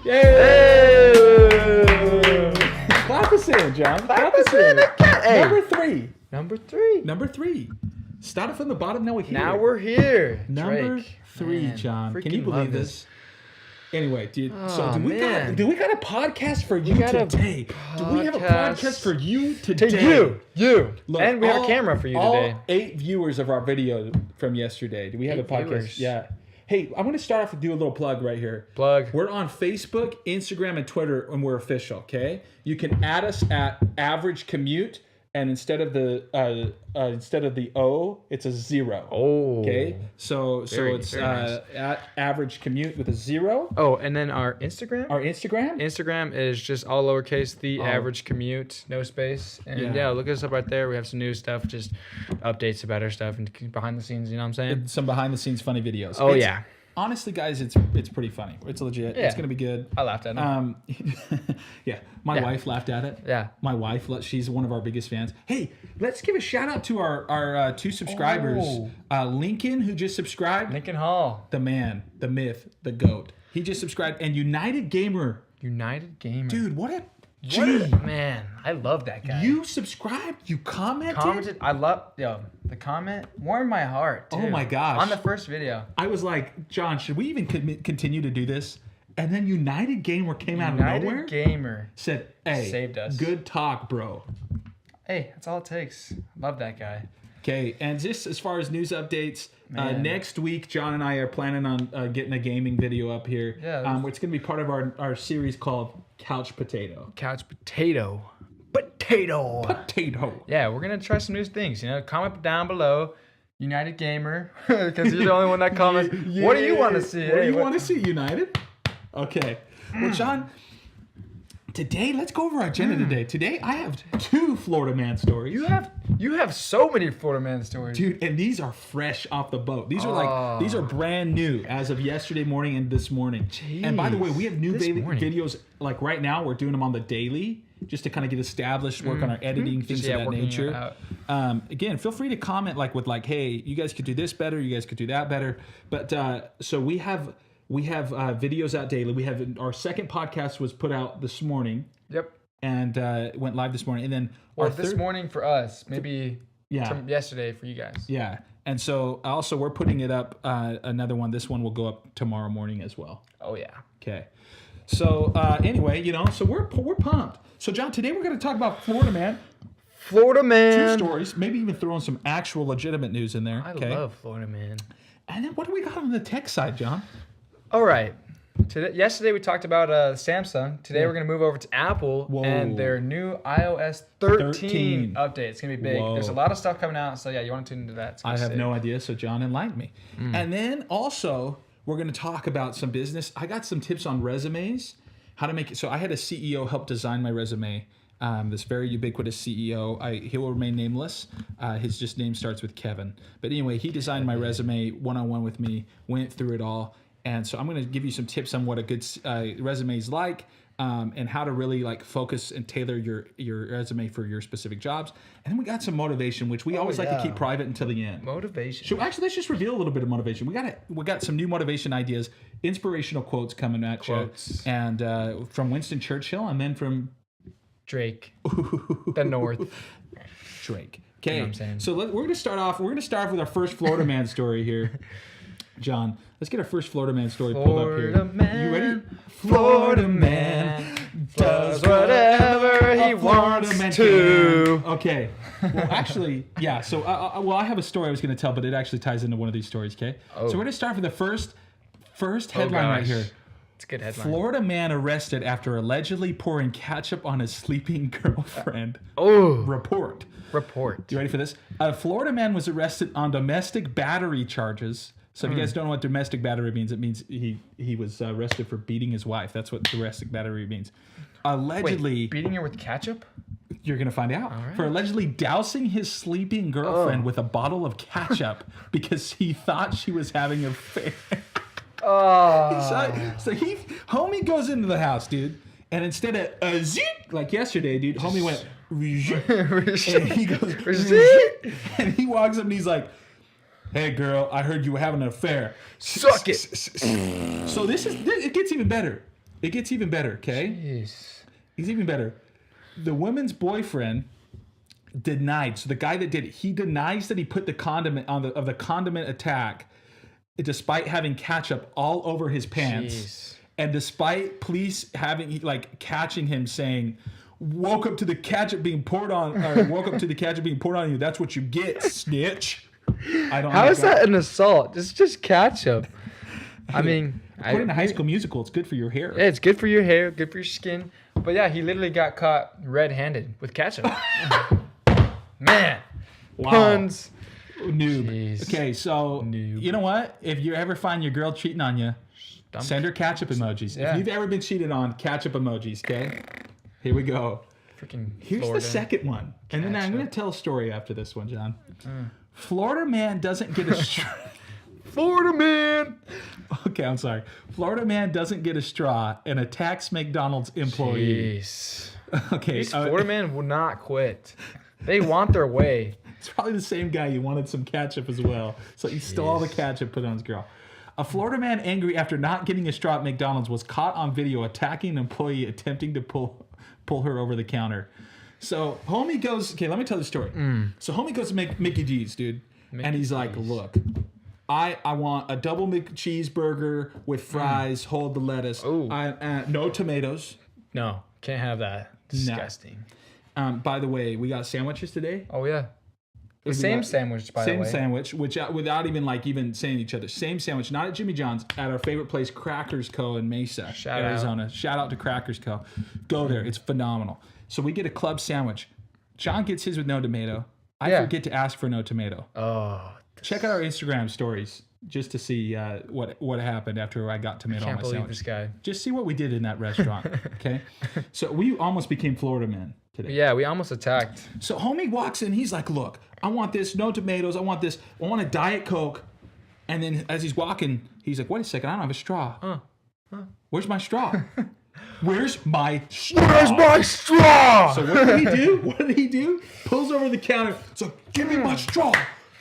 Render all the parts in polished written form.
Yay! Clap us in, John. Clap us in. Hey. Number three. Started from the bottom, now we're here. Now we're here. Number Drake. 3, Man, John. Can you freaking believe love this? Anyway, dude. Oh, do we got a podcast for you today? Do we have a podcast for you today? To you. Look, and we have a camera for you today. All 8 viewers of our video from yesterday. Do we have a podcast? Viewers. Yeah. Hey, I want to start off and do a little plug right here. Plug. We're on Facebook, Instagram, and Twitter, and we're official. Okay, you can add us at Average Commute, and instead of the O, it's a 0. Oh. Okay, so it's nice. at Average Commute with a 0. Oh, and then our Instagram? Our Instagram? Instagram is just all lowercase, the average commute, no space. And yeah, look us up right there. We have some new stuff, just updates about our stuff and behind the scenes, you know what I'm saying? Some behind the scenes funny videos. Oh, yeah. Honestly, guys, it's pretty funny. It's legit. Yeah. It's gonna be good. I laughed at it. Yeah, my wife laughed at it. Yeah. My wife, she's one of our biggest fans. Hey, let's give a shout out to our 2 subscribers. Lincoln, who just subscribed. Lincoln Hall. The man, the myth, the GOAT. He just subscribed. And United Gamer. Dude, what a G. Man, I love that guy. You subscribed? You commented? I love, the comment warmed my heart, too. Oh my gosh. On the first video. I was like, John, should we even continue to do this? And then United Gamer came out of nowhere. United Gamer. Said, hey, saved us. Good talk, bro. Hey, that's all it takes. Love that guy. Okay, and just as far as news updates, next week, John and I are planning on getting a gaming video up here. Yeah. It's going to be part of our series called Couch Potato. Couch Potato. Yeah, we're going to try some new things. Comment down below. United Gamer. Because you're the only one that comments. Yeah. What do you want to see? What do you want to see, United? Okay. Well, John, today, let's go over our agenda today. Today, I have 2 Florida man stories. You have so many Florida man stories. Dude, and these are fresh off the boat. These are brand new as of yesterday morning and this morning. Jeez, and by the way, we have new videos. Like right now, we're doing them on the daily just to kind of get established, work on our editing, things of that nature. Again, feel free to comment hey, you guys could do this better, you guys could do that better. But so we have videos out daily. We have our second podcast was put out this morning. Yep. And went live this morning. And then this morning for us, maybe yesterday for you guys. Yeah. And so also we're putting it up, another one. This one will go up tomorrow morning as well. Oh, yeah. Okay. So anyway, so we're pumped. So John, today we're going to talk about Florida man. 2 stories, maybe even throw in some actual legitimate news in there. I love Florida man. And then what do we got on the tech side, John? All right. Yesterday we talked about Samsung. Today we're going to move over to Apple and their new IOS13 update. It's going to be big. Whoa. There's a lot of stuff coming out. So yeah, you want to tune into that. I have no idea. So John, enlighten me. And then also we're going to talk about some business. I got some tips on resumes, how to make it. So I had a CEO help design my resume. This very ubiquitous CEO. He will remain nameless. His name starts with Kevin. But anyway, he designed my resume one-on-one with me, went through it all. And so I'm going to give you some tips on what a good resume is like, and how to really focus and tailor your resume for your specific jobs. And then we got some motivation, which we always like to keep private until the end. Motivation. So actually, let's just reveal a little bit of motivation. We got some new motivation ideas, inspirational quotes coming at you, and from Winston Churchill, and then from Drake, the North. Drake. You Okay, know what I'm saying? So we're going to start off. We're going to start with our first Florida man story here. John, let's get our first Florida man story pulled up here. You ready? Florida man does whatever he wants to. Okay. Well, actually, yeah. So, I have a story I was going to tell, but it actually ties into one of these stories. Okay. So we're going to start with the first headline right here. It's a good headline. Florida man arrested after allegedly pouring ketchup on his sleeping girlfriend. Report. You ready for this? A Florida man was arrested on domestic battery charges. So if you guys don't know what domestic battery means, it means he was arrested for beating his wife. That's what domestic battery means. Allegedly... Wait, beating her with ketchup? You're going to find out. Right. For allegedly dousing his sleeping girlfriend with a bottle of ketchup because he thought she was having an affair. So homie goes into the house, dude, and instead of zit, like yesterday, dude, homie went and he goes and he walks up and he's like, "Hey girl, I heard you were having an affair. Suck it." So it gets even better. It gets even better, okay? Jeez. It's even better. The woman's boyfriend denied. So the guy that did it, he denies that he put the condiment of the condiment attack, despite having ketchup all over his pants. Jeez. And despite police having catching him saying, woke up to the ketchup being poured on you. That's what you get, snitch. How is that an assault? It's just ketchup. I mean, according to High School Musical, it's good for your hair. Yeah, it's good for your hair, good for your skin. But yeah, he literally got caught red-handed with ketchup. Man, wow. Puns. Noob. Jeez. Okay, so Noob. You know what? If you ever find your girl cheating on you, send her ketchup emojis. Yeah. If you've ever been cheated on, ketchup emojis. Okay, here we go. Freaking Here's Florida. the second one, and then I'm going to tell a story after this one, John. Florida man doesn't get a straw. Florida man. Okay, I'm sorry. Florida man doesn't get a straw and attacks McDonald's employee. Jeez. Okay, These Florida men will not quit. They want their way. It's probably the same guy. You wanted some ketchup as well, so he stole all the ketchup, put it on his girl. A Florida man angry after not getting a straw at McDonald's was caught on video attacking an employee attempting to pull her over the counter. So homie goes, okay, let me tell the story. So homie goes to Mickey D's, dude. And he's like, look, I want a double McCheeseburger with fries, hold the lettuce. No tomatoes. No, can't have that. Disgusting. By the way, we got sandwiches today. Oh, yeah. The same sandwich, by the way. Same sandwich, which without even saying each other. Same sandwich, not at Jimmy John's, at our favorite place, Crackers Co. in Mesa, Arizona. Shout out to Crackers Co. Go there. It's phenomenal. So we get a club sandwich. John gets his with no tomato. I forget to ask for no tomato. Oh. Check out our Instagram stories just to see what happened after I got tomato on my sandwich. Can't believe this guy. Just see what we did in that restaurant, okay? So we almost became Florida men today. Yeah, we almost attacked. So homie walks in, he's like, look, I want this, no tomatoes, I want this, I want a Diet Coke. And then as he's walking, he's like, wait a second, I don't have a straw. Where's my straw? Where's my straw? Where's my straw? So what did he do? Pulls over the counter. So give me my straw.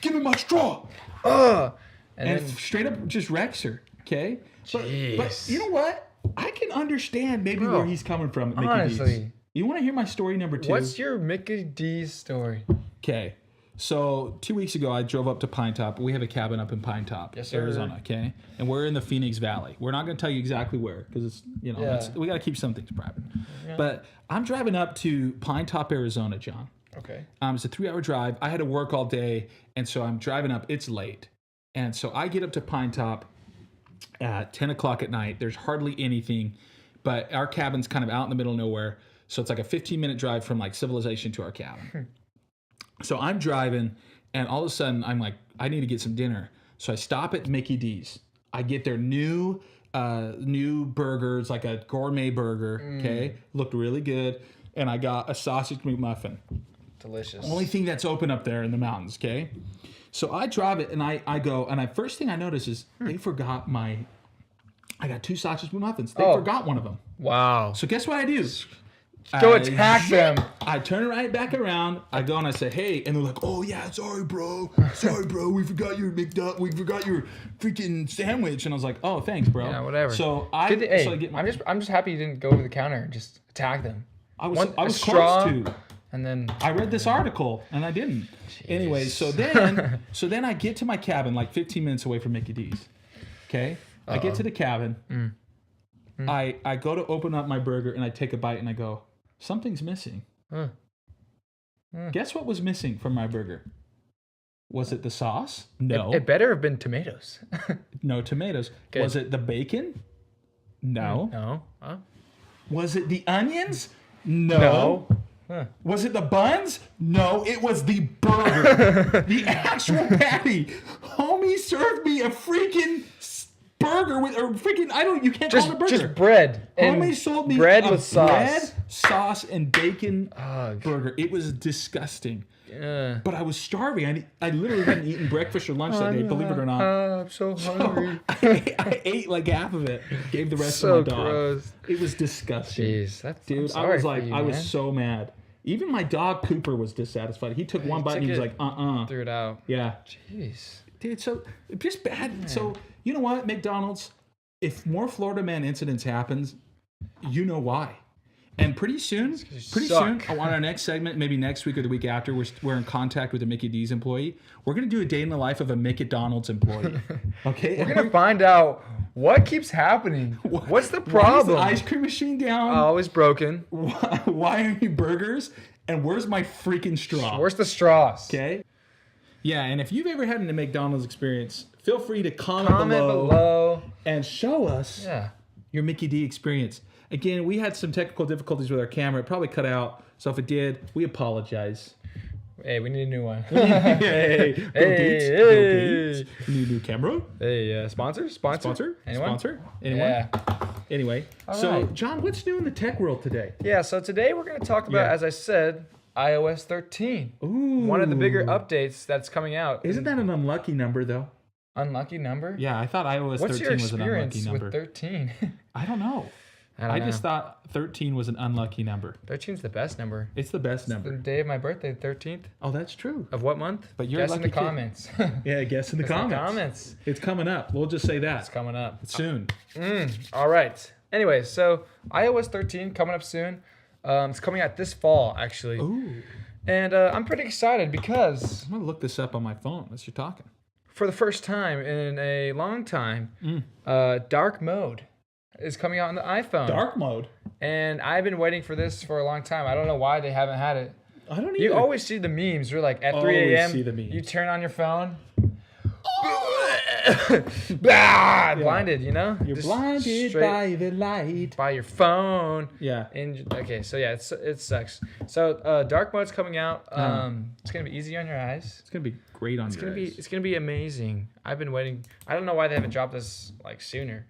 Give me my straw. And then straight up just wrecks her. Okay? But you know what? I can understand maybe where he's coming from at Mickey honestly. D's. You want to hear my story number 2? What's your Mickey D's story? Okay. So 2 weeks ago, I drove up to Pine Top. We have a cabin up in Pine Top, Arizona, okay? And we're in the Phoenix Valley. We're not going to tell you exactly where because it's, we got to keep some things private. Yeah. But I'm driving up to Pine Top, Arizona, John. Okay. It's a 3-hour drive. I had to work all day, and so I'm driving up. It's late. And so I get up to Pine Top at 10 o'clock at night. There's hardly anything, but our cabin's kind of out in the middle of nowhere. So it's like a 15-minute drive from like civilization to our cabin. So I'm driving, and all of a sudden I'm like, I need to get some dinner. So I stop at Mickey D's. I get their new burger. It's like a gourmet burger. Okay, looked really good, and I got a sausage McMuffin. Delicious. Only thing that's open up there in the mountains. Okay, so I drive it, and I go, and first thing I notice is they forgot I got 2 sausage McMuffins. They forgot one of them. Wow. So guess what I do? Go attack them. I turn right back around. I go and I say, "Hey," and they're like, "Oh yeah, sorry, bro. We forgot your McDonald's. We forgot your freaking sandwich." And I was like, "Oh, thanks, bro." Yeah, whatever. So I'm just happy you didn't go over the counter and just attack them. I was close to. And then I read this article and I didn't. Jeez. Anyway, so then I get to my cabin like 15 minutes away from Mickey D's. Okay, I get to the cabin. I go to open up my burger and I take a bite and I go, something's missing. Guess what was missing from my burger? Was it the sauce? No. It better have been tomatoes. No tomatoes. Good. Was it the bacon? No. No. Huh? Was it the onions? No. Huh. Was it the buns? No, it was the burger. The actual patty. Homie served me a freaking burger with you can't call it a burger. Just bread. Homie sold me bread with sauce. Bread, sauce, and bacon burger. It was disgusting. But I was starving. I literally hadn't eaten breakfast or lunch that day, believe it or not. I'm so hungry. I ate like half of it. Gave the rest to my dog. Gross. It was disgusting. Jeez, dude, I was like, I was so mad. Even my dog Cooper was dissatisfied. He took one bite and he was like, Threw it out. Yeah. Jeez. Dude, so just bad. Man. So you know what, McDonald's, if more Florida man incidents happens, you know why. And pretty soon, on our next segment, maybe next week or the week after, we're in contact with a Mickey D's employee. We're going to do a day in the life of a McDonald's employee. Okay? We're going to find out what keeps happening. What's the problem? Why is the ice cream machine down? Always broken. Why are you burgers? And where's my freaking straw? Where's the straws? Okay? Yeah, and if you've ever had a McDonald's experience, feel free to comment below and show us your Mickey D experience. Again, we had some technical difficulties with our camera. It probably cut out. So if it did, we apologize. Hey, we need a new one. Hey. Go Gates. New camera. Hey, sponsor? Anyone? Sponsor? Anyone? Yeah. Anyway, John, what's new in the tech world today? Yeah, so today we're going to talk about, as I said, iOS 13. Ooh. One of the bigger updates that's coming out. Isn't that an unlucky number, though? Unlucky number? Yeah, I thought iOS 13 was an unlucky number. What's your experience with 13? I don't know. I just thought 13 was an unlucky number. 13's the best number. It's the best number. The day of my birthday, 13th. Oh, that's true. Of what month? But you're guess lucky in the comments. Yeah, guess in the comments. It's coming up. We'll just say that. It's coming up. Soon. All right. Anyway, so iOS 13 coming up soon. It's coming out this fall, actually. Ooh. And I'm pretty excited because... I'm going to look this up on my phone as you're talking. For the first time in a long time, dark mode is coming out on the iPhone. Dark mode? And I've been waiting for this for a long time. I don't know why they haven't had it. I don't either. You always see the memes. You're like, at 3 a.m., see the memes. you turn on your phone. Blinded, you know? You're just blinded by the light. By your phone. Yeah. And okay, so yeah, it sucks. So dark mode's coming out. It's gonna be easy on your eyes. It's gonna be great on your eyes. It's gonna be amazing. I've been waiting. I don't know why they haven't dropped this like sooner.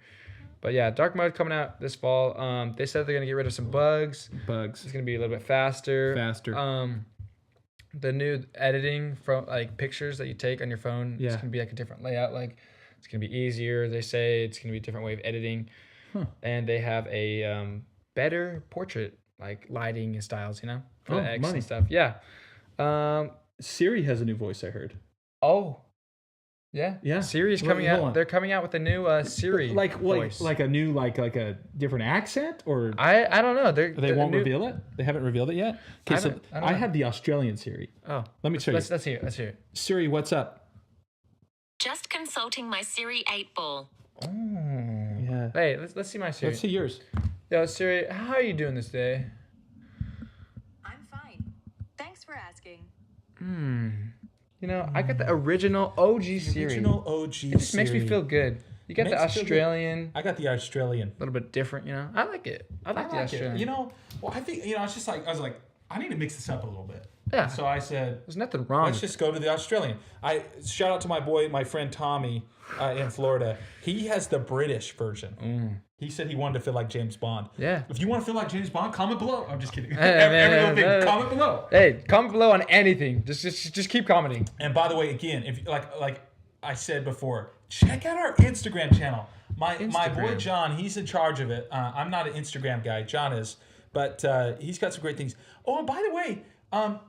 But yeah, dark mode coming out this fall. They said they're gonna get rid of some bugs. It's gonna be a little bit faster. The new editing from like pictures that you take on your phone, it's gonna be like a different layout. Like it's gonna be easier. They say it's gonna be a different way of editing, and they have a better portrait like lighting and styles. You know, for the X and stuff. Yeah. Siri has a new voice. I heard. Oh. Yeah. Siri's coming out. They're coming out with a new Siri voice. Like a new like a different accent or I don't know. They won't reveal it. They haven't revealed it yet. Okay, so I have the Australian Siri. Oh, let me show you. Let's hear it. Siri, what's up? Just consulting my Siri 8-ball. Oh. Yeah. Hey, let's see my Siri. Let's see yours. Yo, Siri, how are you doing this day? I'm fine. Thanks for asking. You know, I got the original OG Siri. Original OG Siri. It just makes me feel good. You got the Australian. I got the Australian. A little bit different, you know. I like it. I like the Australian. You know, well, I think, you know, it's just like, I was like, I need to mix this up a little bit. Yeah. So I said, there's nothing wrong. Let's just go to the Australian. Shout out to my friend Tommy in Florida. He has the British version. He said he wanted to feel like James Bond. Yeah. If you want to feel like James Bond, comment below. I'm just kidding. Comment below. Hey, comment below on anything. Just keep commenting. And by the way, again, if like I said before, check out our Instagram channel. My boy John, he's in charge of it. I'm not an Instagram guy. John is, but he's got some great things. Oh, and by the way,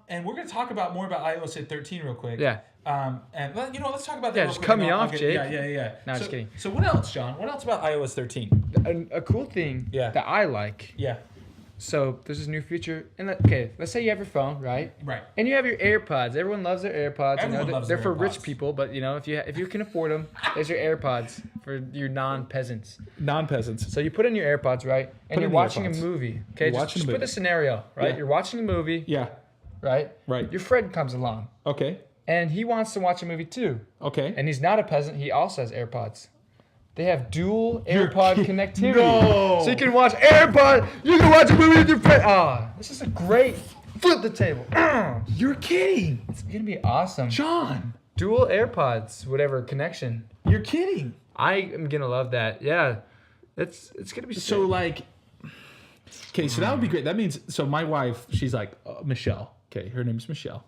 and we're gonna talk more about iOS 13 real quick. Yeah. And you know, let's talk about that. Yeah, just cut me off, Jake. Yeah. No, just kidding. So what else, John? What else about iOS 13? A cool thing that I like. Yeah. So there's this new feature, and let's say you have your phone, right? Right. And you have your AirPods. Everyone loves their AirPods. Everyone loves they're their for AirPods. rich people, but you know, if you can afford them, there's your AirPods for your non-peasants. Non-peasants. So you put in your AirPods, right? And you're watching a movie. Okay, just put the scenario, right? Yeah. You're watching a movie. Yeah. Right. Right. Your friend comes along. Okay. And he wants to watch a movie too. Okay. And he's not a peasant. He also has AirPods. They have dual AirPod connectivity. No. So you can watch AirPod. You can watch a movie with your friend. This is a great flip the table. You're kidding. It's going to be awesome. John. Dual AirPods, whatever connection. You're kidding. I am going to love that. Yeah. It's going to be so sick. like. Okay, so that would be great. That means, so my wife, she's like, Michelle. Okay, her name's Michelle.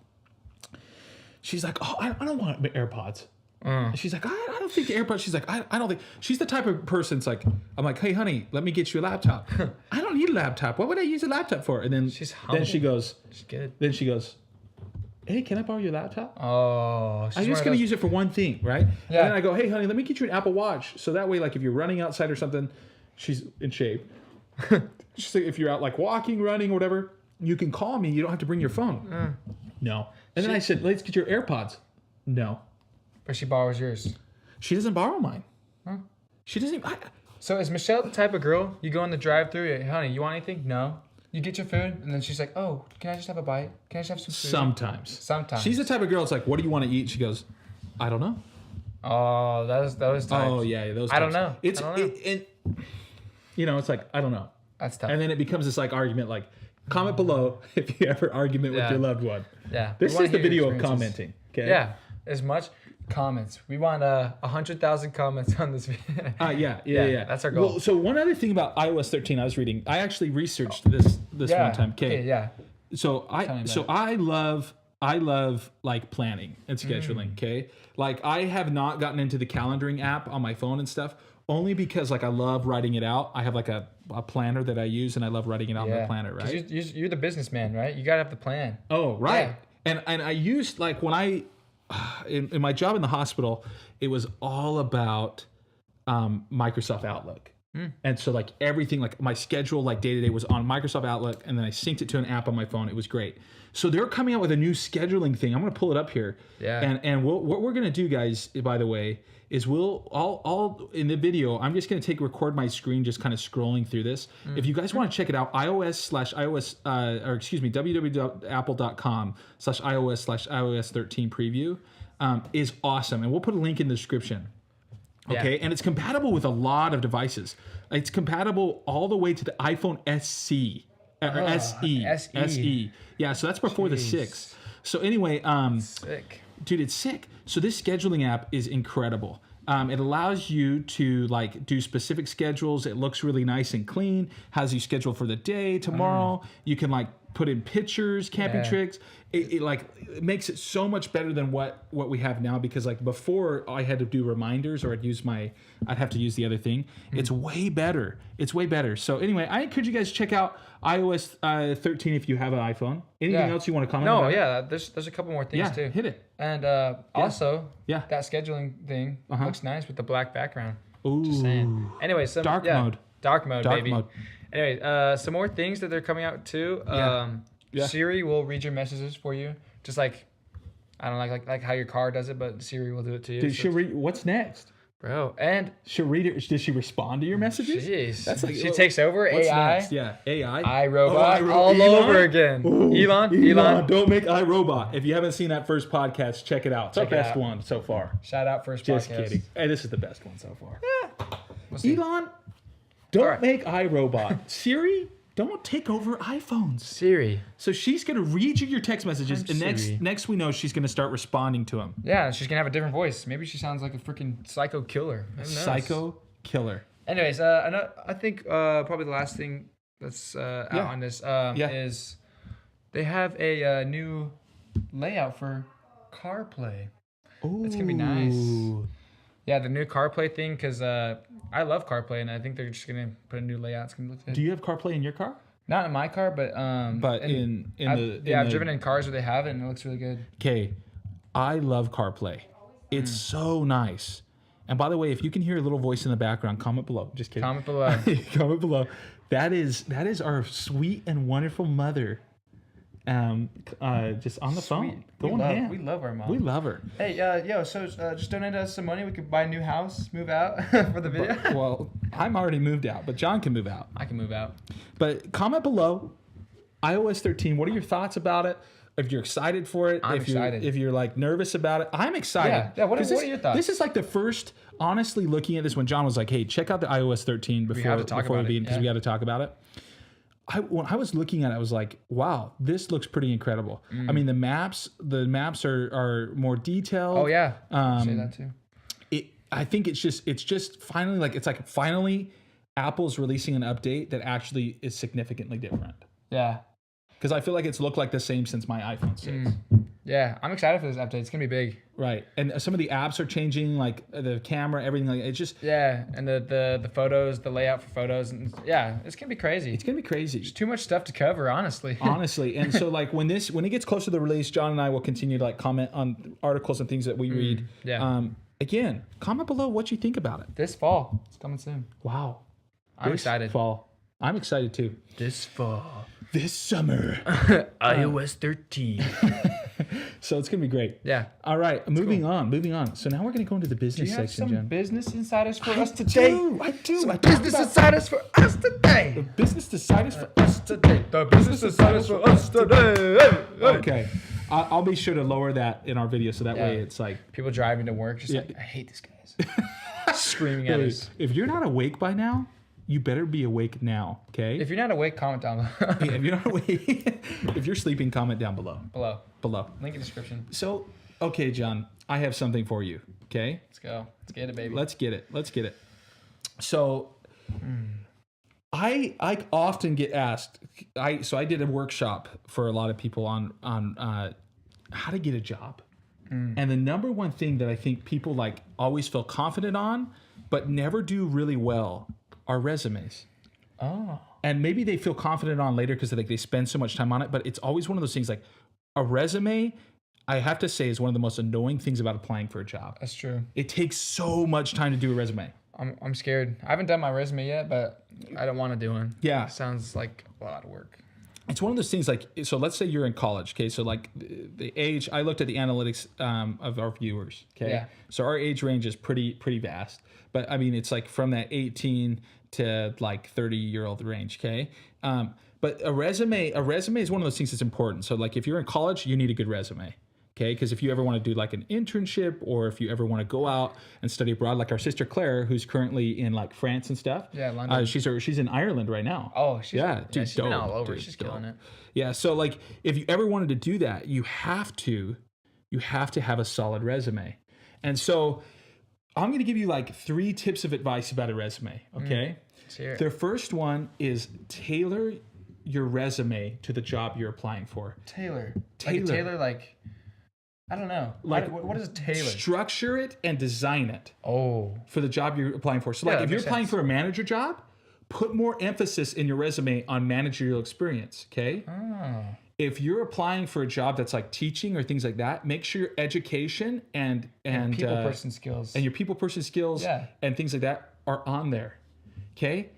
She's like, oh, I don't want AirPods. She's like, I don't think AirPods. She's like, I don't think. She's the type of person. It's like, I'm like, hey, honey, let me get you a laptop. I don't need a laptop. What would I use a laptop for? And then she goes, she's good. Then she goes, hey, can I borrow your laptop? Oh, I'm just gonna use it for one thing, right? Yeah. And then I go, hey, honey, let me get you an Apple Watch. So that way, like, if you're running outside or something, she's in shape. Just like if you're out like walking, running, whatever, you can call me. You don't have to bring your phone. No. And then I said, let's get your AirPods. No. But she borrows yours. She doesn't borrow mine. Huh? She doesn't. So is Michelle the type of girl, you go in the drive-thru, honey, you want anything? No. You get your food, and then she's like, oh, can I just have a bite? Can I just have some food? Sometimes. She's the type of girl that's like, what do you want to eat? She goes, I don't know. Oh, those types. Oh, yeah, those types. I don't know. It's like, I don't know. That's tough. And then it becomes this like argument, like, comment below if you ever argument with your loved one. Yeah. This is the video of commenting. Okay. Yeah. As much comments. We want 100,000 comments on this video. Yeah. That's our goal. Well, so one other thing about iOS 13, I was reading. I actually researched this one time. Okay. Yeah. So I love like planning and scheduling. Okay. Like I have not gotten into the calendaring app on my phone and stuff only because like I love writing it out. I have like a planner that I use and I love writing it out on the planner. Right. You're the businessman, right? You gotta have the plan. Oh, right. Yeah. And I used like when I in my job in the hospital, it was all about Microsoft Outlook. And so like everything, like my schedule, like day to day was on Microsoft Outlook, and then I synced it to an app on my phone. It was great. So they're coming out with a new scheduling thing. I'm going to pull it up here. Yeah. And what we're going to do, guys, by the way, is I'll in the video, I'm just going to record my screen, just kind of scrolling through this. If you guys want to check it out, www.apple.com/iOS/iOS13 preview is awesome. And we'll put a link in the description. Okay, and it's compatible with a lot of devices. It's compatible all the way to the iPhone SE. SE. Yeah, so that's before the 6. So anyway, sick. Dude, it's sick. So this scheduling app is incredible. It allows you to like do specific schedules. It looks really nice and clean. Has you scheduled for the day, tomorrow. You can like put in pictures, camping tricks. It makes it so much better than what we have now, because like before I had to do reminders, or I'd have to use the other thing. It's way better. So anyway, I encourage you guys to check out iOS 13 if you have an iPhone. Anything else you want to comment about? No, yeah, there's a couple more things too. Hit it. And also, that scheduling thing looks nice with the black background. Ooh. Just saying. Anyway, dark mode. Dark mode, baby. Anyway, some more things that they're coming out too. Siri will read your messages for you, just like I don't know, like how your car does it, but Siri will do it to you. Dude, she'll read. What's next, bro? And she'll read it. Does she respond to your messages? Jeez, that's like she takes over. What's AI. Next? Yeah, AI. iRobot all over again. Ooh, Elon, don't make iRobot. If you haven't seen that first podcast, check it out. It's our best one so far. Shout out first podcast. Just kidding. Hey, this is the best one so far. Yeah. We'll Elon, don't make iRobot. Siri, don't take over iPhones. Siri. So she's going to read you your text messages, and next we know she's going to start responding to them. Yeah, she's going to have a different voice. Maybe she sounds like a freaking psycho killer. Psycho killer. Anyways, I think probably the last thing that's out on this is they have a new layout for CarPlay. Ooh. It's going to be nice. Yeah, the new CarPlay thing, because I love CarPlay, and I think they're just gonna put a new layout. It's gonna look good. Do you have CarPlay in your car? Not in my car, but I've driven in cars where they have it, and it looks really good. Okay, I love CarPlay. It's so nice. And by the way, if you can hear a little voice in the background, comment below. Just kidding. Comment below. Comment below. That is our sweet and wonderful mother. Just on the phone. We love our mom. We love her. Hey, so just donate us some money. We could buy a new house, move out for the video. Well, I'm already moved out, but John can move out. I can move out. But comment below, iOS 13, what are your thoughts about it? If you're excited for it, I'm excited. If you're like nervous about it, I'm excited. Yeah. What are your thoughts? This is like the first, honestly, looking at this when John was like, hey, check out the iOS 13 before we got to talk about it. When I was looking at it, I was like, wow, this looks pretty incredible. I mean, the maps are more detailed. Oh, yeah. Say that too. I think it's just finally Apple's releasing an update that actually is significantly different. Yeah. Because I feel like it's looked like the same since my iPhone 6. Yeah, I'm excited for this update. It's going to be big. Right. And some of the apps are changing, like the camera, everything. Like it's just... Yeah, and the photos, the layout for photos. And yeah, it's going to be crazy. It's going to be crazy. There's too much stuff to cover, honestly. And so like when it gets closer to the release, John and I will continue to like comment on articles and things that we read. Yeah. Again, comment below what you think about it. This fall. It's coming soon. Wow. I'm excited. Fall. I'm excited too. This fall. This summer. IOS13. So it's going to be great. Yeah. All right. Moving on. So now we're going to go into the Do business you have section, some Jen. business insiders for us today? I do. Some business insiders for us today. Business insiders for us today. The business insiders for us today. Okay. I'll be sure to lower that in our video so that way it's like... People driving to work just like, I hate these guys. Screaming at us. If you're not awake by now, you better be awake now, okay? If you're not awake, comment down below. Yeah, if you're not awake, if you're sleeping, comment down below. Below. Link in the description. So, okay, John, I have something for you, okay? Let's go. Let's get it, baby. Let's get it. So, I often get asked. I did a workshop for a lot of people on how to get a job, and the number one thing that I think people like always feel confident on, but never do really well, are resumes. Oh. And maybe they feel confident on later because they spend so much time on it. But it's always one of those things like a resume. I have to say is one of the most annoying things about applying for a job. That's true. It takes so much time to do a resume. I'm scared. I haven't done my resume yet, but I don't want to do one. Yeah. It sounds like a lot of work. It's one of those things like, so let's say you're in college, okay? So like the age, I looked at the analytics of our viewers, okay? Yeah. So our age range is pretty vast. But I mean, it's like from that 18 to like 30-year-old range, okay? But a resume is one of those things that's important. So like if you're in college, you need a good resume. Okay, because if you ever want to do like an internship, or if you ever want to go out and study abroad, like our sister Claire, who's currently in like France and stuff. Yeah, London. She's in Ireland right now. Oh, she's she's been all over. She's killing it. Yeah, so like if you ever wanted to do that, you have to have a solid resume. And so I'm going to give you like 3 tips of advice about a resume. Okay, Let's hear it. The first one is tailor your resume to the job you're applying for. Tailor. Like I don't know. Like, what is tailor? Structure it and design it for the job you're applying for. So like if you're applying for a manager job, put more emphasis in your resume on managerial experience, okay? Oh. If you're applying for a job that's like teaching or things like that, make sure your education and people person skills and your people person skills and things like that are on there, okay?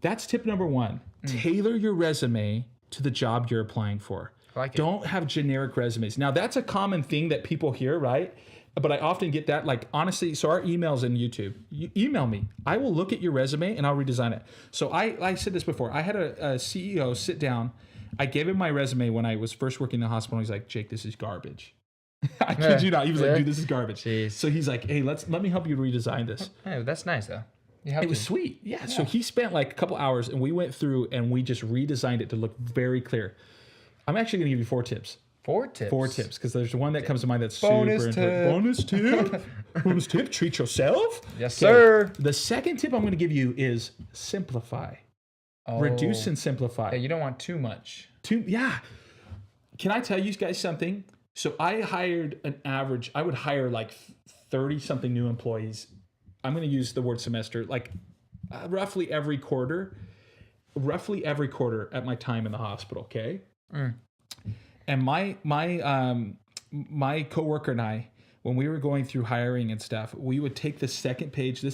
That's tip number 1. Tailor your resume to the job you're applying for. Like Don't have generic resumes. Now, that's a common thing that people hear, right? But I often get that, like, honestly, so our emails in YouTube, you email me. I will look at your resume and I'll redesign it. So I said this before. I had a CEO sit down. I gave him my resume when I was first working in the hospital. He's like, Jake, this is garbage. I kid you not. He was like, dude, this is garbage. Jeez. So he's like, hey, let me help you redesign this. Hey, that's nice, though. It was sweet. Yeah. So he spent like a couple hours and we went through and we just redesigned it to look very clear. I'm actually going to give you 4 tips. 4 tips? 4 tips, because there's one that comes to mind that's Bonus super tip. Bonus tip. Bonus tip. Treat yourself. Yes, sir. The second tip I'm going to give you is simplify. Reduce and simplify. Yeah, you don't want too much. Yeah. Can I tell you guys something? So I would hire like 30-something new employees. I'm going to use the word semester, like roughly every quarter at my time in the hospital, okay? And my coworker and I, when we were going through hiring and stuff, we would take the second page.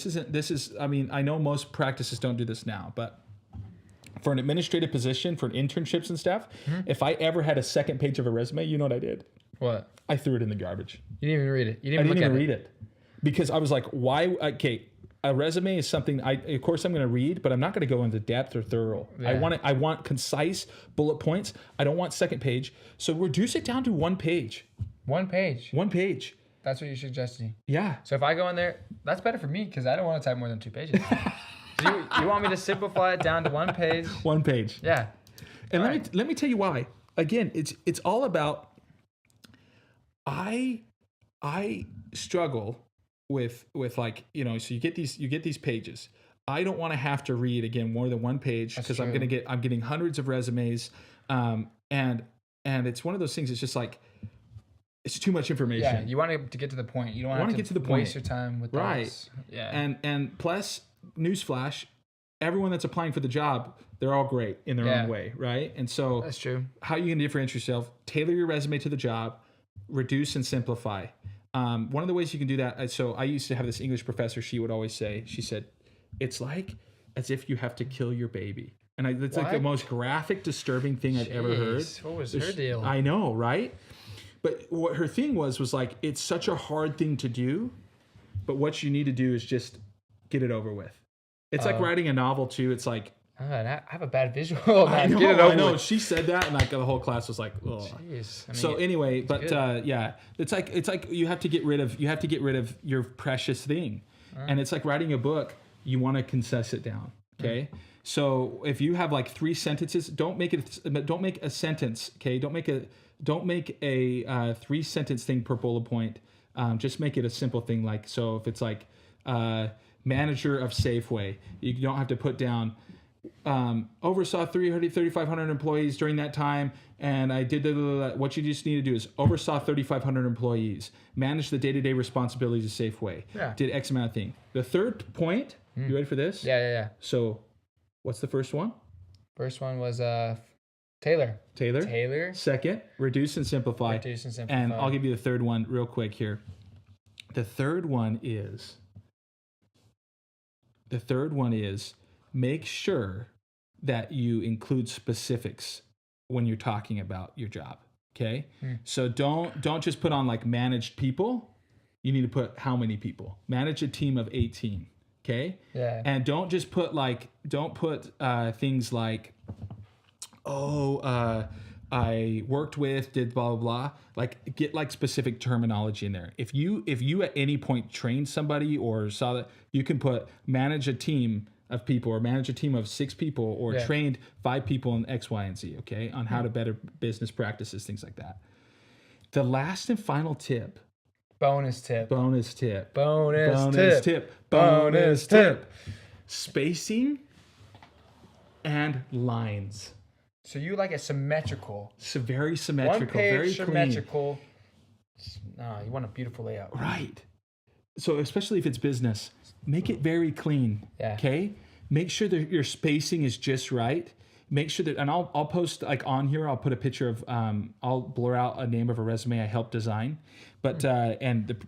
I mean, I know most practices don't do this now, but for an administrative position, for internships and stuff, if I ever had a second page of a resume, you know what I did? What? I threw it in the garbage. You didn't even read it. I didn't even read it. Because I was like, why? Okay, a resume is something of course I'm going to read, but I'm not going to go into depth or thorough. Yeah. I want concise bullet points. I don't want second page. So reduce it down to 1 page. 1 page. 1 page. That's what you're suggesting. Yeah. So if I go in there, that's better for me because I don't want to type more than 2 pages. you want me to simplify it down to 1 page? 1 page. Yeah. And let me tell you why. Again, it's all about. I struggle with like, you know, so you get these pages. I don't want to have to read again more than 1 page because I'm getting hundreds of resumes, and it's one of those things. It's just like it's too much information. Yeah, you want to get to the point. You don't want to get to the point. Waste your time with those. Yeah. And plus, newsflash, everyone that's applying for the job, they're all great in their own way, right? And so that's true. How you can differentiate yourself? Tailor your resume to the job, reduce and simplify. One of the ways you can do that, so I used to have this English professor, she would always say, she said, it's like as if you have to kill your baby. And it's like the most graphic, disturbing thing I've ever heard. What was her deal? I know, right? But what her thing was like, it's such a hard thing to do, but what you need to do is just get it over with. It's like writing a novel too. It's like, I have a bad visual. I know, get it over I know. with. She said that, and like the whole class was like, "Oh." Jeez. I mean, So anyway, but good. yeah, it's like you have to get rid of your precious thing, and it's like writing a book. You want to condense it down, okay? So if you have like 3 sentences, don't make a sentence, okay? Don't make a 3-sentence thing per bullet point. Just make it a simple thing. Like, so if it's like manager of Safeway, you don't have to put down. Oversaw 3,500 employees during that time, and I did what you just need to do is oversaw 3,500 employees, managed the day-to-day responsibilities of Safeway, did X amount of thing. The third point, you ready for this? Yeah. So, what's the first one? First one was Taylor. Taylor. Second, reduce and simplify. And I'll give you the third one real quick here. The third one is make sure that you include specifics when you're talking about your job. Okay. So don't just put on like managed people. You need to put how many people. Manage a team of 18. Okay. Yeah. And don't just put things like, I worked with, did blah, blah, blah. Like, get like specific terminology in there. If you at any point trained somebody or saw that, you can put manage a team of people or manage a team of 6 people or trained 5 people in X, Y, and Z, okay? On how to better business practices, things like that. The last and final tip. Bonus tip. Spacing and lines. So you like it symmetrical. So very symmetrical, One page very symmetrical. No, you want a beautiful layout. Right. So especially if it's business, make it very clean. Yeah. Okay. Make sure that your spacing is just right. Make sure that, and I'll post like on here. I'll put a picture of. I'll blur out a name of a resume I helped design, but and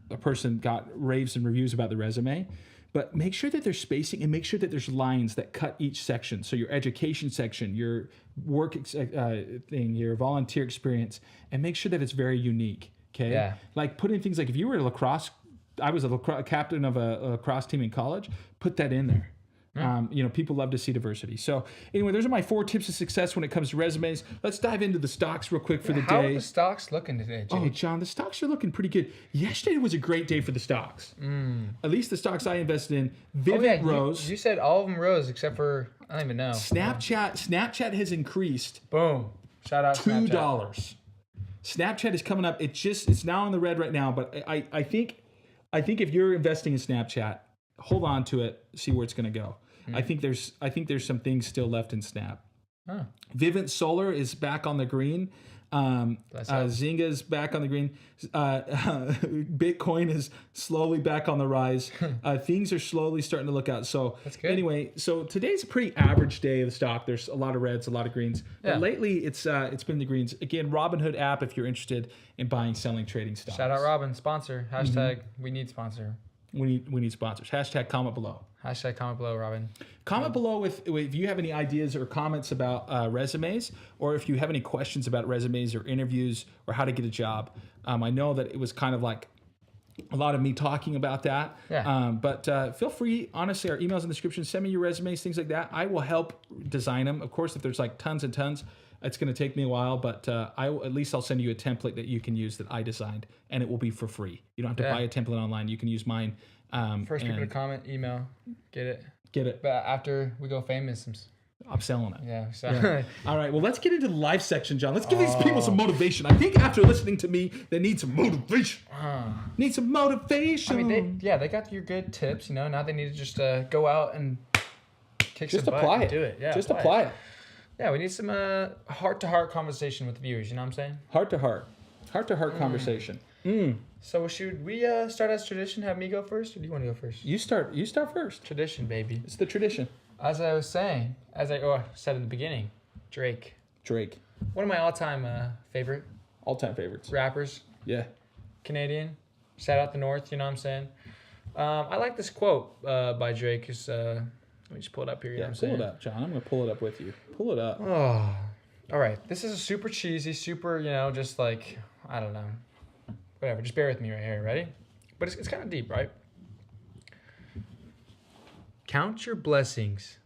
a person got raves and reviews about the resume. But make sure that there's spacing and make sure that there's lines that cut each section. So your education section, your work thing, your volunteer experience, and make sure that it's very unique. Okay. Yeah. Like put in things like if you were a lacrosse, I was a captain of a lacrosse team in college. Put that in there. People love to see diversity. So anyway, those are my 4 tips of success when it comes to resumes. Let's dive into the stocks real quick for the day. How are the stocks looking today, Jake? Oh, John, the stocks are looking pretty good. Yesterday was a great day for the stocks. At least the stocks I invested in. Vivint rose. You said all of them rose except for, I don't even know. Snapchat has increased. Boom. Shout out $2. Snapchat is coming up. It's now in the red right now, but I think if you're investing in Snapchat, hold on to it, see where it's going to go. I think there's some things still left in Snap. Vivint Solar is back on the green. Zynga's back on the green. Bitcoin is slowly back on the rise. Things are slowly starting to look out. So that's good. Anyway, so today's a pretty average day of the stock. There's a lot of reds, a lot of greens. Yeah. But lately, it's been the greens. Again, Robinhood app if you're interested in buying, selling, trading stocks. Shout out Robin, sponsor. Hashtag we need sponsor. We need sponsors. Hashtag comment below. Hashtag comment below, Robin. Comment below if you have any ideas or comments about resumes, or if you have any questions about resumes or interviews or how to get a job. I know that it was kind of like a lot of me talking about that. Yeah. But feel free, honestly, our email's in the description. Send me your resumes, things like that. I will help design them. Of course, if there's like tons and tons, it's going to take me a while, but at least I'll send you a template that you can use that I designed, and it will be for free. You don't have to buy a template online. You can use mine. First people to comment, email, get it. But after we go famous, I'm selling it. Yeah. So. Yeah. All right. Well, let's get into the live section, John. Let's give these people some motivation. I think after listening to me, they need some motivation. Need some motivation. I mean, they got your good tips. Now they need to just go out and kick some butt apply and it. do it. Yeah. Just apply it. Yeah, we need some heart-to-heart conversation with the viewers. You know what I'm saying? Heart-to-heart conversation. So should we start as tradition? Have me go first, or do you want to go first? You start first. Tradition, baby. It's the tradition. As I was saying, said in the beginning, Drake. One of my all-time favorite. All-time favorites. Rappers. Yeah. Canadian. Shout out the North. You know what I'm saying? I like this quote by Drake. It's Let me just pull it up here. You know Yeah, what I'm pull saying? it up, John. I'm going to pull it up with you. Pull it up. Oh, all right. This is a super cheesy, super, just like, I don't know. Whatever. Just bear with me right here. Ready? But it's kind of deep, right? Count your blessings,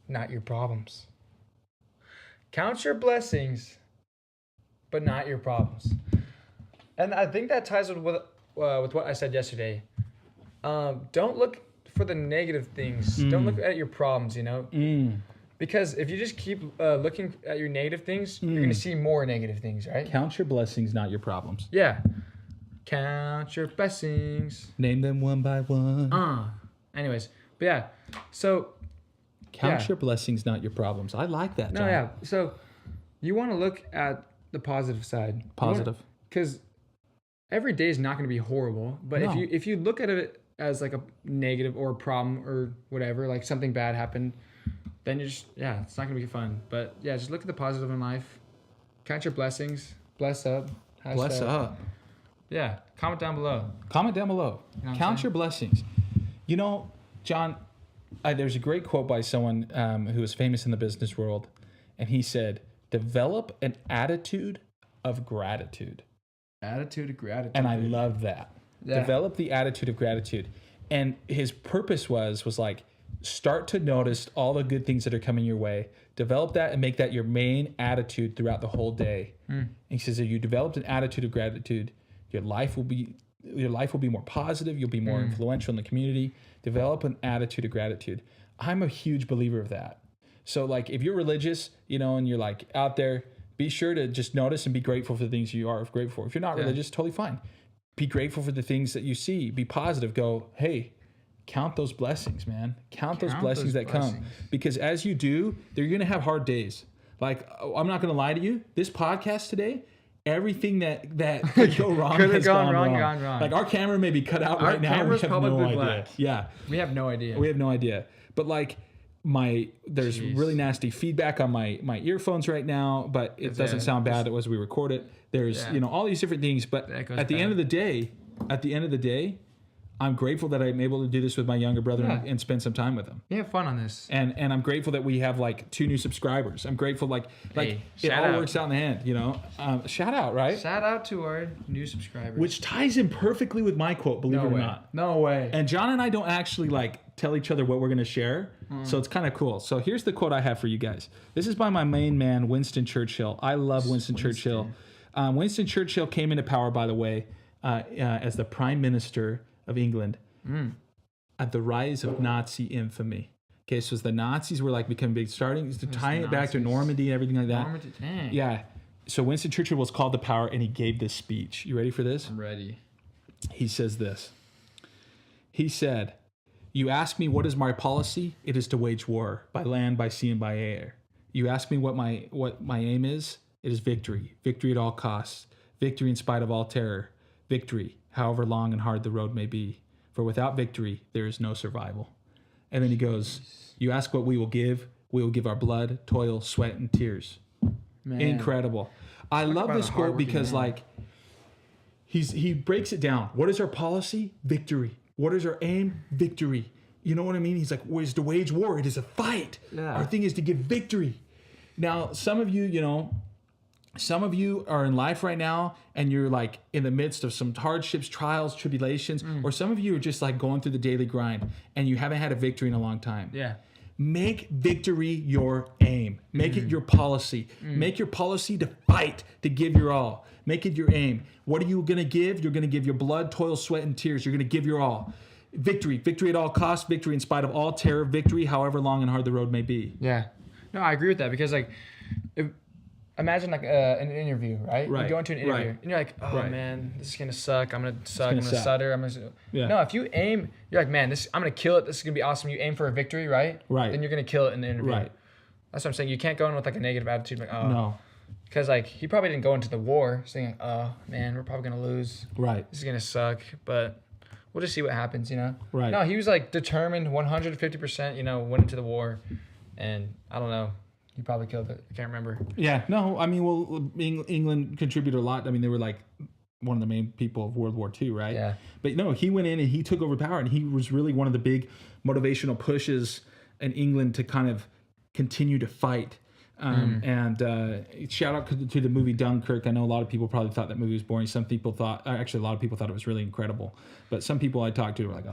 not your problems. Count your blessings, but not your problems. And I think that ties with what I said yesterday. Don't look for the negative things. Don't look at your problems, Because if you just keep looking at your negative things, you're going to see more negative things, right? Count your blessings, not your problems. Yeah. Count your blessings. Name them one by one. Anyways, but yeah. So Count your blessings, not your problems. I like that, John. No, yeah. So you want to look at the positive side. Positive. Because every day is not going to be horrible. But No. if you look at it as like a negative or a problem or whatever, like something bad happened, then you're just, it's not going to be fun. But yeah, just look at the positive in life. Count your blessings. Bless up. Bless up. Yeah. Comment down below. Comment down below. You know Count your blessings. John, there's a great quote by someone who is famous in the business world. And he said, develop an attitude of gratitude. Attitude of gratitude. And I love that. Yeah. Develop the attitude of gratitude. And his purpose was like, start to notice all the good things that are coming your way. Develop that and make that your main attitude throughout the whole day. And he says, if you developed an attitude of gratitude, your life will be more positive. You'll be more influential in the community. Develop an attitude of gratitude. I'm a huge believer of that. So like, if you're religious, and you're like out there, be sure to just notice and be grateful for the things you are grateful for. If you're not religious, totally fine. Be grateful for the things that you see. Be positive. Go, hey, count those blessings, man. Count those blessings that come. Because as you do, you're going to have hard days. Like, I'm not going to lie to you. This podcast today, everything that could go wrong has gone wrong. Like, our camera may be cut out right now. Camera's We have no idea. black. Yeah. We have no idea. We have no idea. But like, there's really nasty feedback on my earphones right now, but it doesn't sound bad as we record it. There's all these different things, but at the end of the day, I'm grateful that I'm able to do this with my younger brother and spend some time with him. We have fun on this. And I'm grateful that we have like 2 new subscribers. I'm grateful it all works out in the end, shout out, right? Shout out to our new subscribers. Which ties in perfectly with my quote, believe it or not. No way. And John and I don't actually like tell each other what we're going to share. So it's kind of cool. So here's the quote I have for you guys. This is by my main man, Winston Churchill. I love Winston Churchill. Winston Churchill came into power, by the way, as the Prime Minister of England at the rise of Nazi infamy. Okay, so as the Nazis were like becoming big, starting to tie it back to Normandy and everything like that. Normandy, dang. Yeah. So Winston Churchill was called to power and he gave this speech. You ready for this? I'm ready. He says this. He said, "You ask me what is my policy? It is to wage war by land, by sea, and by air. You ask me what my aim is? It is victory. Victory at all costs. Victory in spite of all terror. Victory, however long and hard the road may be. For without victory, there is no survival." And then he goes, "You ask what we will give? We will give our blood, toil, sweat, and tears." Man. Incredible. I love this quote because like he breaks it down. What is our policy? Victory. What is our aim? Victory. You know what I mean? He's like, "What is to wage war? It is a fight. Yeah. Our thing is to give victory." Now, some of you are in life right now and you're like in the midst of some hardships, trials, tribulations, or some of you are just like going through the daily grind and you haven't had a victory in a long time. Yeah. Make victory your aim. Make it your policy. Make your policy to fight, to give your all. Make it your aim. What are you going to give? You're going to give your blood, toil, sweat, and tears. You're going to give your all. Victory. Victory at all costs. Victory in spite of all terror. Victory however long and hard the road may be. Yeah. No, I agree with that because like, imagine like an interview, right? You go into an interview and you're like, "Oh man, this is gonna suck. I'm gonna suck. I'm gonna stutter. No, if you aim, you're like, "Man, I'm gonna kill it. This is gonna be awesome." You aim for a victory, right? Right. Then you're gonna kill it in the interview. Right. That's what I'm saying. You can't go in with like a negative attitude, like, "Oh." No. Because like he probably didn't go into the war saying, "Oh man, we're probably gonna lose. Right. This is gonna suck." But we'll just see what happens, Right. No, he was like determined, 150%. Went into the war, and I don't know. He probably killed it. I can't remember. Yeah, no, I mean, well, England contributed a lot. I mean, they were like one of the main people of World War II, right? Yeah. But no, he went in and he took over power, and he was really one of the big motivational pushes in England to kind of continue to fight. And shout out to the movie Dunkirk. I know a lot of people probably thought that movie was boring. Some people thought, actually, a lot of people thought it was really incredible. But some people I talked to were like,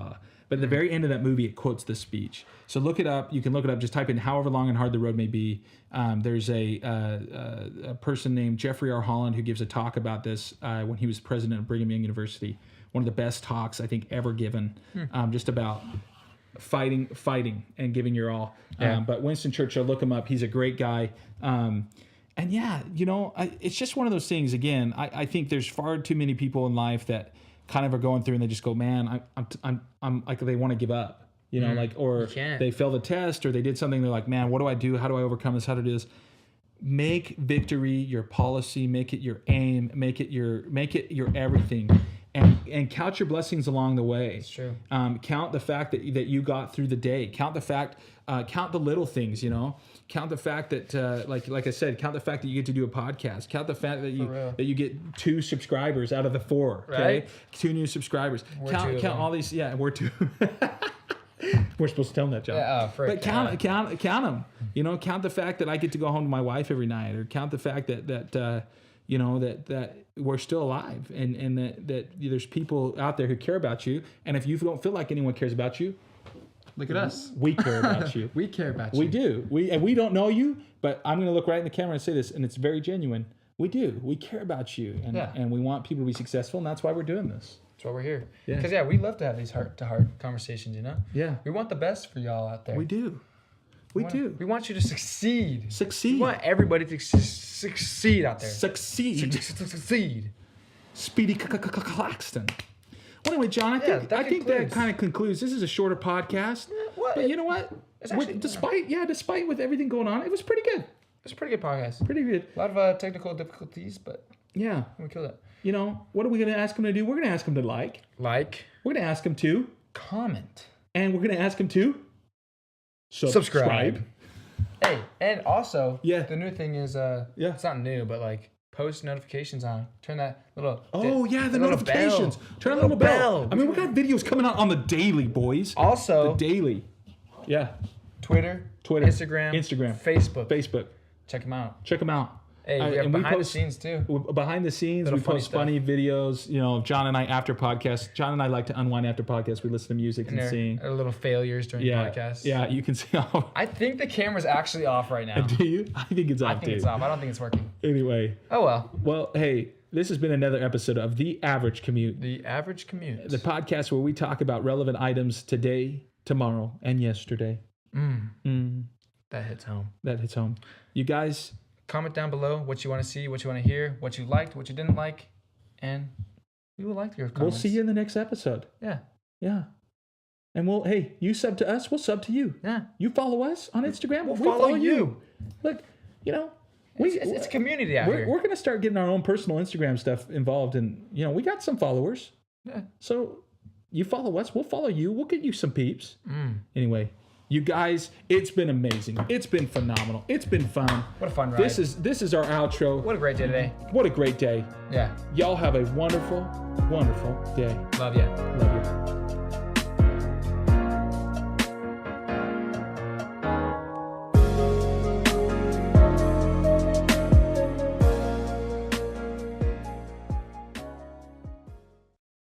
But at the very end of that movie, it quotes this speech. So look it up. You can look it up. Just type in "however long and hard the road may be." There's a person named Jeffrey R. Holland who gives a talk about this when he was president of Brigham Young University. One of the best talks I think ever given, just about fighting and giving your all. But Winston Churchill, look him up. He's a great guy. And yeah, it's just one of those things. Again, I think there's far too many people in life that kind of are going through and they just go, man, I'm like, they want to give up, or they failed the test or they did something. They're like, man, what do I do? How do I overcome this? How to do this? Make victory your policy, make it your aim, make it your everything. And count your blessings along the way. It's true. Count the fact that you got through the day. Count the little things, Count the fact that, like I said, count the fact that you get to do a podcast. Count the fact that you get 2 subscribers out of the 4. Okay, right? 2 new subscribers. Count all these. Yeah, we're 2. We're supposed to tell them that, John. Yeah, but count them. Count the fact that I get to go home to my wife every night, or count the fact that we're still alive, and that there's people out there who care about you. And if you don't feel like anyone cares about you, look at us. We care about you. We care about you. We do. We don't know you, but I'm going to look right in the camera and say this, and it's very genuine. We do. We care about you, and we want people to be successful, and that's why we're doing this. That's why we're here. Because we love to have these heart-to-heart conversations. Yeah. We want the best for y'all out there. We do. We want you to succeed. We want everybody to succeed out there. Succeed. Speedy Claxton. Well, anyway, John, I think that kind of concludes. This is a shorter podcast. But you know what? Despite with everything going on, it was pretty good. It's a pretty good podcast. Pretty good. A lot of technical difficulties, but yeah, we killed it. What are we going to ask them to do? We're going to ask them to like. We're going to ask them to comment. And we're going to ask them to subscribe. Hey, and also, the new thing is, it's not new, but post notifications on. Turn that little. The notifications. Turn on the little bell. I mean, we got videos coming out on the daily, boys. Also, the daily. Yeah. Twitter, Instagram, Facebook. Check them out. Hey, we have behind the scenes too. Behind the scenes, we post funny videos. John and I after podcasts. John and I like to unwind after podcasts. We listen to music and sing. Our little failures during podcasts. Yeah, you can see. I think the camera's actually off right now. Do you? I think it's off. I think it's off. I don't think it's working. Anyway. Oh well. Well, hey, this has been another episode of The Average Commute. The Average Commute. The podcast where we talk about relevant items today, tomorrow, and yesterday. That hits home. You guys. Comment down below what you want to see, what you want to hear, what you liked, what you didn't like, and we will like your comments. We'll see you in the next episode. Yeah. And you sub to us, we'll sub to you. Yeah. You follow us on Instagram, we'll follow you. Look, it's a community out here. We're going to start getting our own personal Instagram stuff involved, and we got some followers. Yeah. So you follow us, we'll follow you, we'll get you some peeps. Anyway. You guys, it's been amazing. It's been phenomenal. It's been fun. What a fun ride. This is our outro. What a great day today. What a great day. Yeah. Y'all have a wonderful, wonderful day. Love ya. Love you.